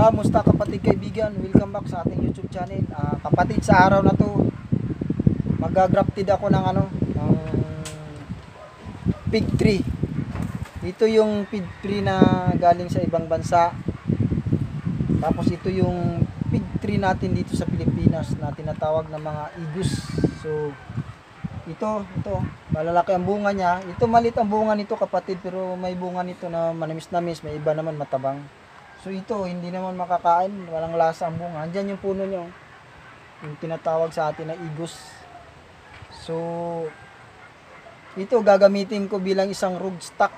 Kamusta kapatid kaibigan? Welcome back sa ating YouTube channel. Kapatid, sa araw na to mag-grafted ako ng ng fig tree. Ito yung fig tree na galing sa ibang bansa. Tapos ito yung fig tree natin dito sa Pilipinas na tinatawag na mga igus. So ito malalaki ang bunga niya. Ito maliit ang bunga nito kapatid, pero may bunga nito na manamis-namis, may iba naman matabang. So ito, hindi naman makakain, walang lasa ang bunga. Andyan yung puno nyo, yung tinatawag sa atin na igus. So, ito gagamitin ko bilang isang rootstock.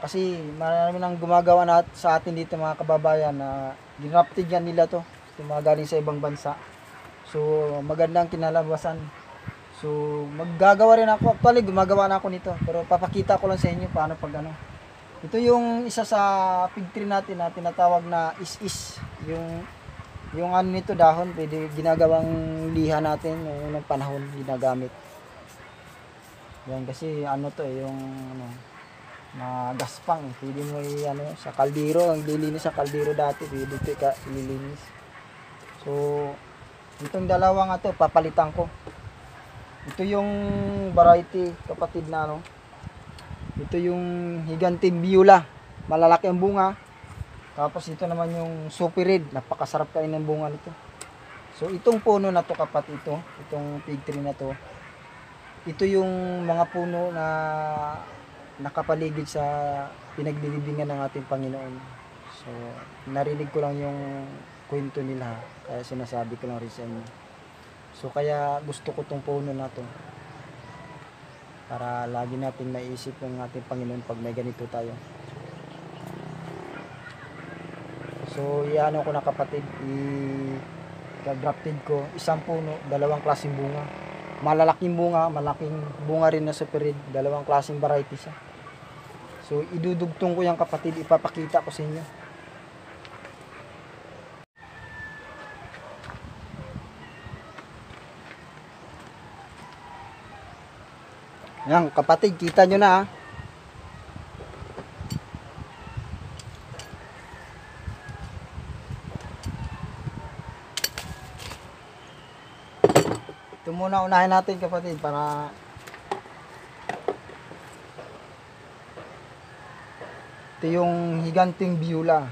Kasi marami nang gumagawa na sa atin dito mga kababayan na ginrafted yan nila to. Yung mga galing sa ibang bansa. So, magandang kinalabasan. So, maggagawa rin ako. Actually, gumagawa na ako nito. Pero papakita ko lang sa inyo paano pag Ito yung isa sa fig tree natin na tinatawag na is-is. Yung nito dahon, pwede ginagawang liha natin yung unang panahon ginagamit. Yan kasi to yung magaspang. Pwede mo sa kaldero, ang lilinis sa kaldero dati, pwede ito ililinis. So, itong dalawa nga to, papalitan ko. Ito yung variety, kapatid na Ito yung higanting biola, malalaki ang bunga. Tapos ito naman yung super red, napakasarap kain ng bunga nito. So itong puno na to kapatid, itong fig tree na to, ito yung mga puno na nakapaligid sa pinaglilibingan ng ating Panginoon. So narinig ko lang yung kwento nila, kaya sinasabi ko lang rin sa inyo. So kaya gusto ko tong puno na to, para lagi natin maisip ng ating Panginoon pag may ganito tayo. So iano ko na kapatid, i-grafted ko isang puno, dalawang klaseng bunga, malalaking bunga, malaking bunga rin na super red, dalawang klaseng variety siya. So idudugtong ko yan kapatid, ipapakita ko sa inyo. Yan kapatid, kita nyo na Ito muna unahin natin kapatid para ito yung higanting biola.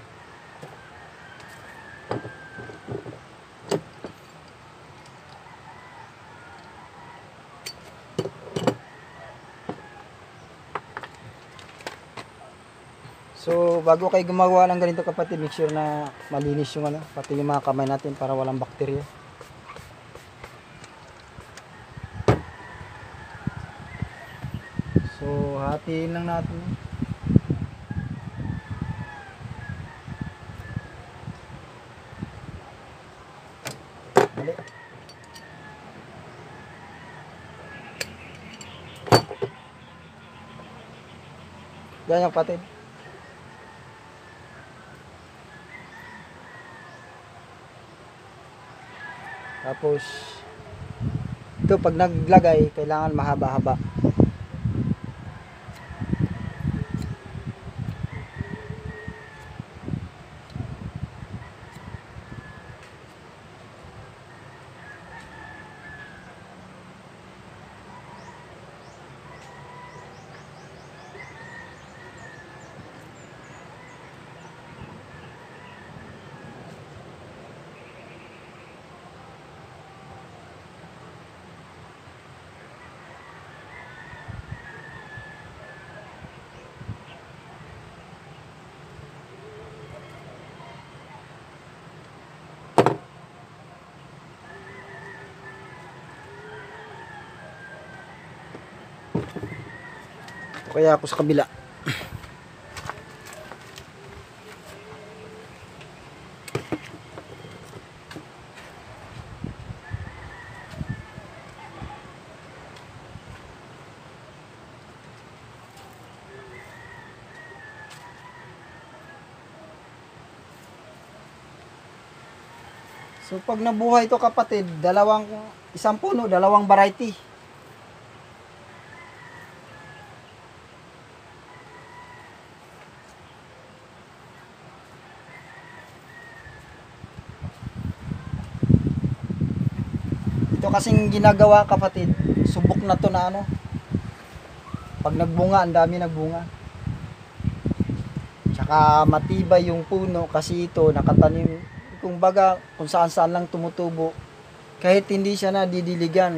So, bago kayo gumawa ng ganito kapatid, make sure na malinis yung pati yung mga kamay natin para walang bakterya. So, hatiin lang natin. Dali. Yan yung kapatid. Tapos ito pag naglagay kailangan mahaba-haba. Kaya ako sa kabila. So pag nabuhay ito kapatid, isang puno, dalawang variety. Ito kasing ginagawa kapatid, subok na to na ano. Pag nagbunga, ang dami nagbunga. Tsaka matibay yung puno kasi ito nakatanim. Kung baga, kung saan saan lang tumutubo. Kahit hindi siya na didiligan,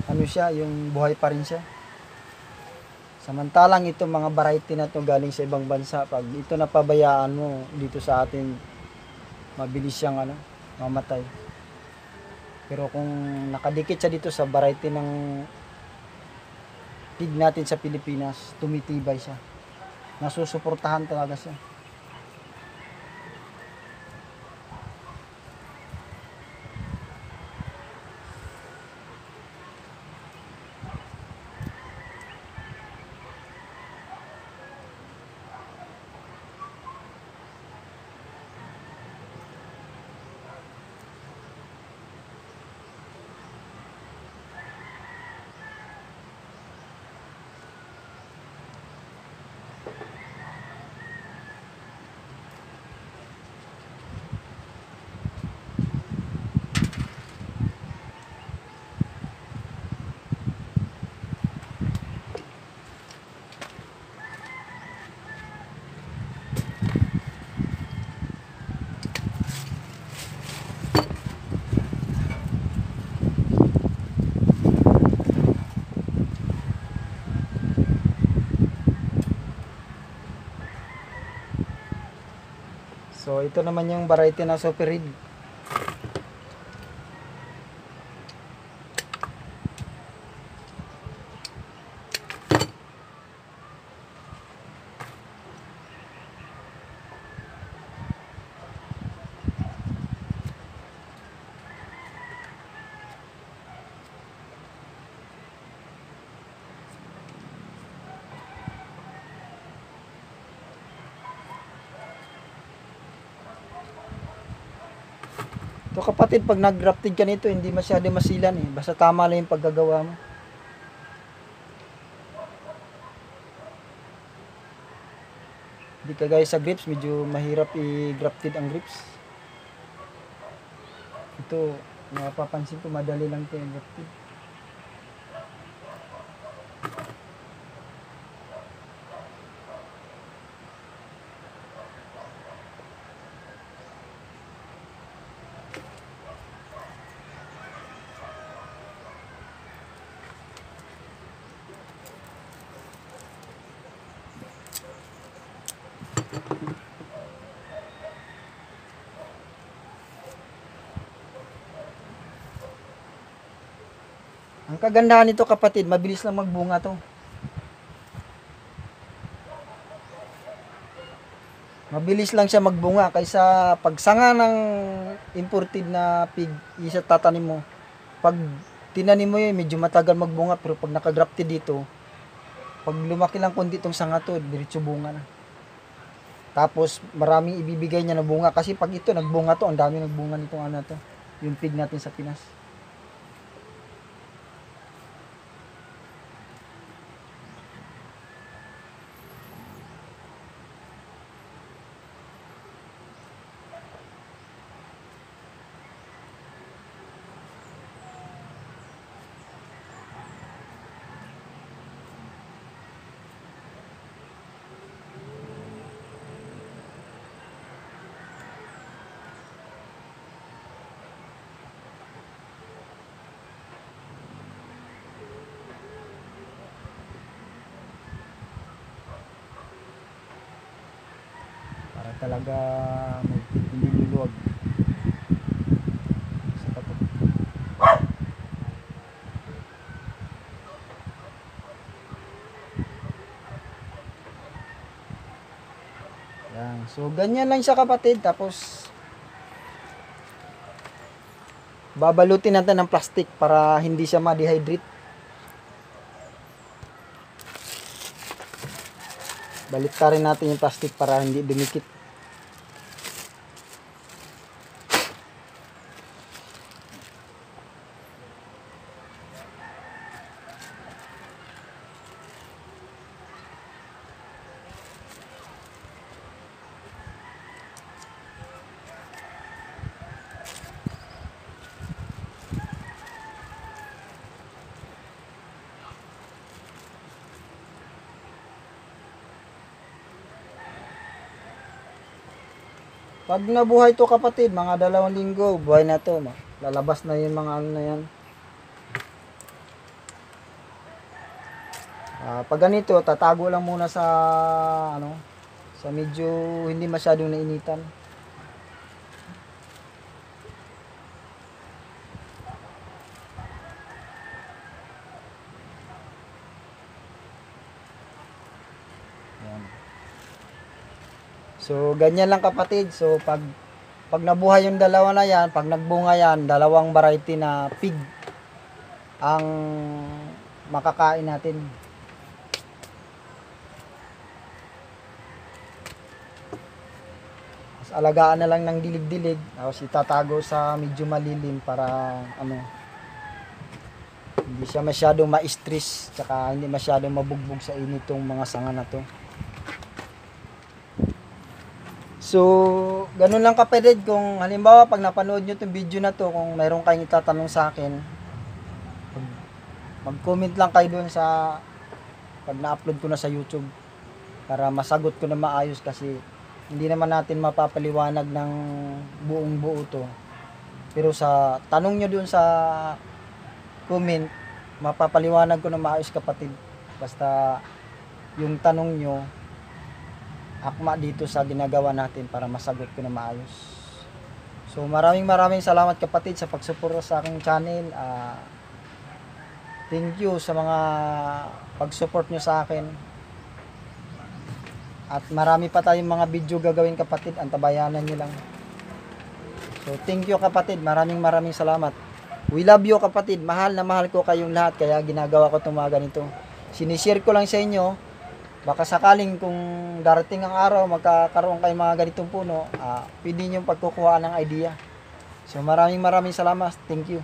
ano siya, yung buhay pa rin siya. Samantalang ito mga variety na to galing sa ibang bansa. Pag ito napabayaan mo dito sa atin, mabilis siyang ano, mamatay. Pero kung nakadikit siya dito sa variety ng pig natin sa Pilipinas, tumitibay siya. Nasusuportahan talaga siya. So ito naman yung variety na Super Red. So kapatid, pag nag-grafted ka nito, hindi masyado masilan eh. Basta tama lang yung paggagawa mo. Hindi kagaya sa grapes, medyo mahirap i-grafted ang grapes. Ito, napapansin ko, madali lang ito yung grafted. Ang kagandahan nito kapatid, mabilis lang magbunga to. Mabilis lang siya magbunga kaysa pagsanga ng imported na pig, isa tatanim mo. Pag tinanim mo yun, medyo matagal magbunga, pero pag nakagrafted dito, pag lumaki lang kundi itong sanga to, diretso bunga na. Tapos maraming ibibigay niya na bunga kasi pag ito nagbunga to, ang dami nagbunga nitong ano to, yung pig natin sa Pinas. Para talaga hindi luluwag sa patok. Yan. So ganyan lang siya kapatid, tapos babalutin natin ng plastic para hindi siya ma-dehydrate. Baliktarin natin yung plastic para hindi dumikit. Pag nabuhay to kapatid, mga 2 linggo, buhay na to. Lalabas na yung mga ano na yan. Pag ganito, tatago lang muna sa ano, sa medyo hindi masyadong nainitan. Yan. So, ganyan lang kapatid. So, pag nabuhay yung dalawa na yan, pag nagbunga yan, 2 variety na pig ang makakain natin. Alagaan na lang ng dilig-dilig, tapos itatago sa medyo malilim para ano, hindi siya masyadong ma-stress, tsaka hindi masyadong mabugbog sa init tong mga sanga na to. So, ganun lang kapatid. Kung halimbawa pag napanood nyo itong video na to, kung mayroon kayong itatanong sa akin, mag-comment lang kayo dun sa pag na-upload ko na sa YouTube para masagot ko na maayos, kasi hindi naman natin mapapaliwanag ng buong buo to. Pero sa tanong nyo dun sa comment, mapapaliwanag ko na maayos kapatid. Basta yung tanong nyo, akma dito sa ginagawa natin para masagot ko na maayos. So maraming salamat kapatid sa pagsuporta sa aking channel. Thank you sa mga pag-support nyo sa akin. At marami pa tayong mga video gagawin kapatid, antabayanan nyo lang. So thank you kapatid, maraming salamat. We love you kapatid, mahal na mahal ko kayong lahat, kaya ginagawa ko itong mga ganito. Sinishare ko lang sa inyo, baka sakaling kung darating ang araw, magkakaroon kayo mga ganitong puno, pwede nyo pagkukuha ng idea. So maraming salamat, thank you.